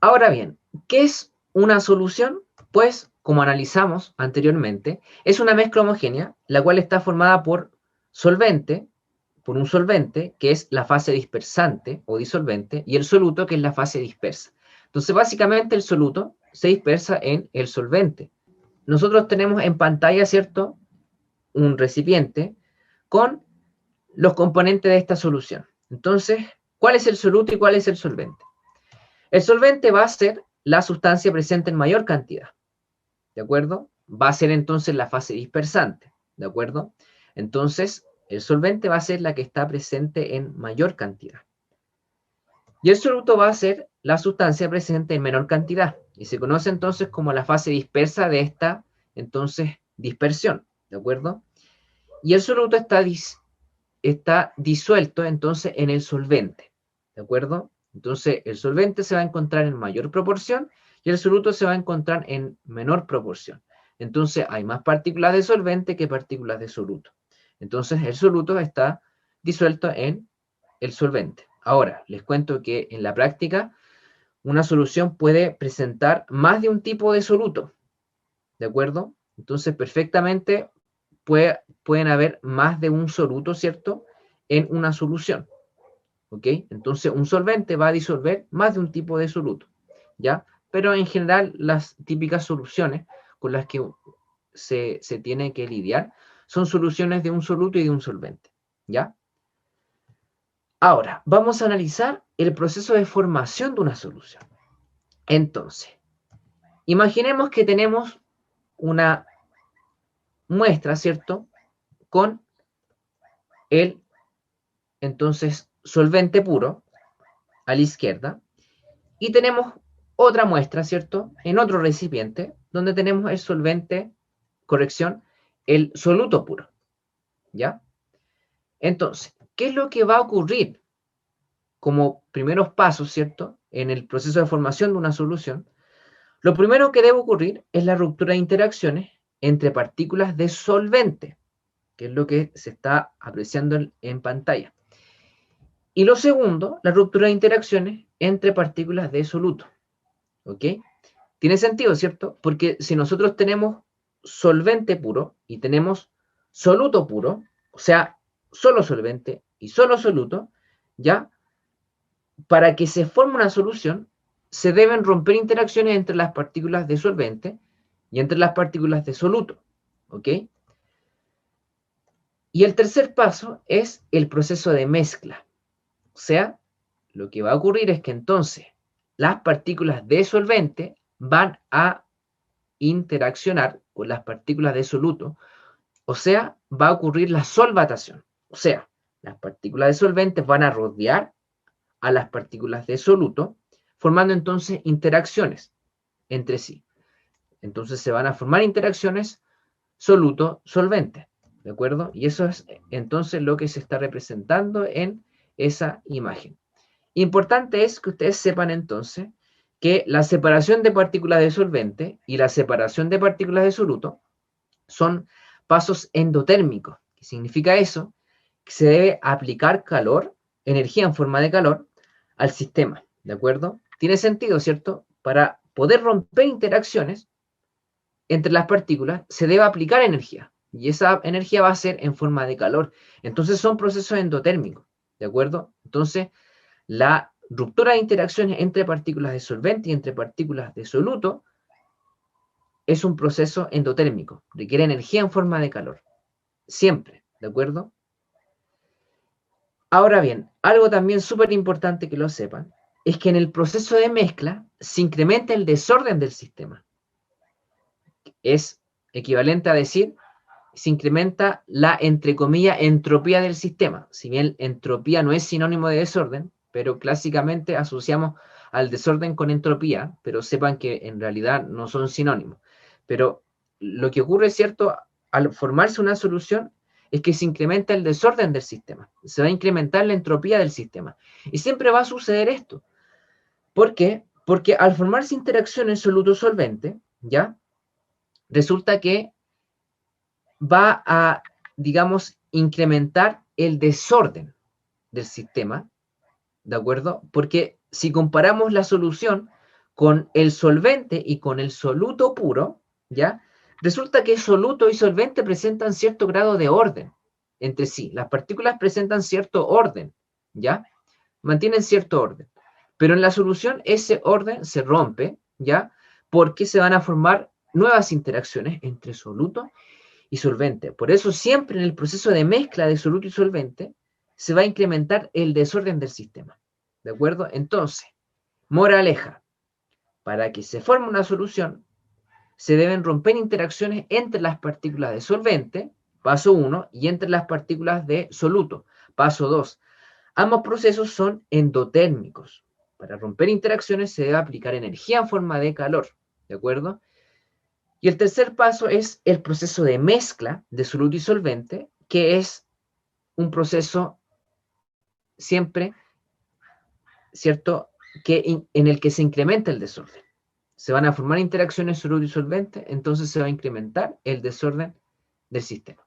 Ahora bien, ¿qué es una solución? Pues, como analizamos anteriormente, es una mezcla homogénea, la cual está formada por un solvente, que es la fase dispersante o disolvente, y el soluto, que es la fase dispersa. Entonces, básicamente el soluto se dispersa en el solvente. Nosotros tenemos en pantalla, ¿cierto?, un recipiente con los componentes de esta solución. Entonces, ¿cuál es el soluto y cuál es el solvente? El solvente va a ser la sustancia presente en mayor cantidad, ¿de acuerdo? Va a ser entonces la fase dispersante, ¿de acuerdo? Entonces, el solvente va a ser la que está presente en mayor cantidad. Y el soluto va a ser la sustancia presente en menor cantidad. Y se conoce entonces como la fase dispersa de esta, entonces, dispersión, ¿de acuerdo? Y el soluto está disuelto entonces en el solvente, ¿de acuerdo? Entonces el solvente se va a encontrar en mayor proporción y el soluto se va a encontrar en menor proporción. Entonces hay más partículas de solvente que partículas de soluto. Entonces el soluto está disuelto en el solvente. Ahora, les cuento que en la práctica una solución puede presentar más de un tipo de soluto, ¿de acuerdo? Entonces perfectamente pueden haber más de un soluto, ¿cierto?, en una solución, ¿ok? Entonces un solvente va a disolver más de un tipo de soluto, ¿ya? Pero en general las típicas soluciones con las que se tiene que lidiar son soluciones de un soluto y de un solvente, ¿ya? Ahora, vamos a analizar el proceso de formación de una solución. Entonces, imaginemos que tenemos una muestra, ¿cierto?, con el, entonces, solvente puro a la izquierda, y tenemos otra muestra, ¿cierto?, en otro recipiente, donde tenemos el solvente, corrección, el soluto puro, ¿ya? Entonces, ¿qué es lo que va a ocurrir como primeros pasos, ¿cierto?, en el proceso de formación de una solución? Lo primero que debe ocurrir es la ruptura de interacciones entre partículas de solvente, que es lo que se está apreciando en pantalla. Y lo segundo, la ruptura de interacciones entre partículas de soluto, ¿ok? Tiene sentido, ¿cierto? Porque si nosotros tenemos solvente puro y tenemos soluto puro, o sea, solo solvente y solo soluto, ¿ya? Para que se forme una solución, se deben romper interacciones entre las partículas de solvente y entre las partículas de soluto, ¿ok? Y el tercer paso es el proceso de mezcla. O sea, lo que va a ocurrir es que entonces las partículas de solvente van a interaccionar con las partículas de soluto, o sea, va a ocurrir la solvatación. O sea, las partículas de solvente van a rodear a las partículas de soluto, formando entonces interacciones entre sí. Entonces se van a formar interacciones soluto-solvente, ¿de acuerdo? Y eso es entonces lo que se está representando en esa imagen. Importante es que ustedes sepan entonces que la separación de partículas de solvente y la separación de partículas de soluto son pasos endotérmicos. ¿Qué significa eso? Que se debe aplicar calor, energía en forma de calor, al sistema, ¿de acuerdo? Tiene sentido, ¿cierto? Para poder romper interacciones entre las partículas, se debe aplicar energía, y esa energía va a ser en forma de calor. Entonces son procesos endotérmicos, ¿de acuerdo? Entonces, la ruptura de interacciones entre partículas de solvente y entre partículas de soluto es un proceso endotérmico, requiere energía en forma de calor, siempre, ¿de acuerdo? Ahora bien, algo también súper importante que lo sepan, es que en el proceso de mezcla se incrementa el desorden del sistema. Es equivalente a decir, se incrementa la, entre comillas, entropía del sistema. Si bien entropía no es sinónimo de desorden, pero clásicamente asociamos al desorden con entropía, pero sepan que en realidad no son sinónimos. Pero lo que ocurre, ¿cierto?, al formarse una solución es que se incrementa el desorden del sistema, se va a incrementar la entropía del sistema. Y siempre va a suceder esto. ¿Por qué? Porque al formarse interacciones soluto-solvente, ¿ya? Resulta que va a, digamos, incrementar el desorden del sistema, ¿de acuerdo? Porque si comparamos la solución con el solvente y con el soluto puro, ¿ya? Resulta que soluto y solvente presentan cierto grado de orden entre sí. Las partículas presentan cierto orden, ¿ya? Mantienen cierto orden. Pero en la solución ese orden se rompe, ¿ya? Porque se van a formar nuevas interacciones entre soluto y solvente. Por eso siempre en el proceso de mezcla de soluto y solvente se va a incrementar el desorden del sistema. ¿De acuerdo? Entonces, moraleja, para que se forme una solución, se deben romper interacciones entre las partículas de solvente, paso 1, y entre las partículas de soluto, paso 2. Ambos procesos son endotérmicos. Para romper interacciones se debe aplicar energía en forma de calor, ¿de acuerdo? Y el tercer paso es el proceso de mezcla de soluto y solvente, que es un proceso siempre, ¿cierto?, en el que se incrementa el desorden. Se van a formar interacciones soluto y solvente, entonces se va a incrementar el desorden del sistema.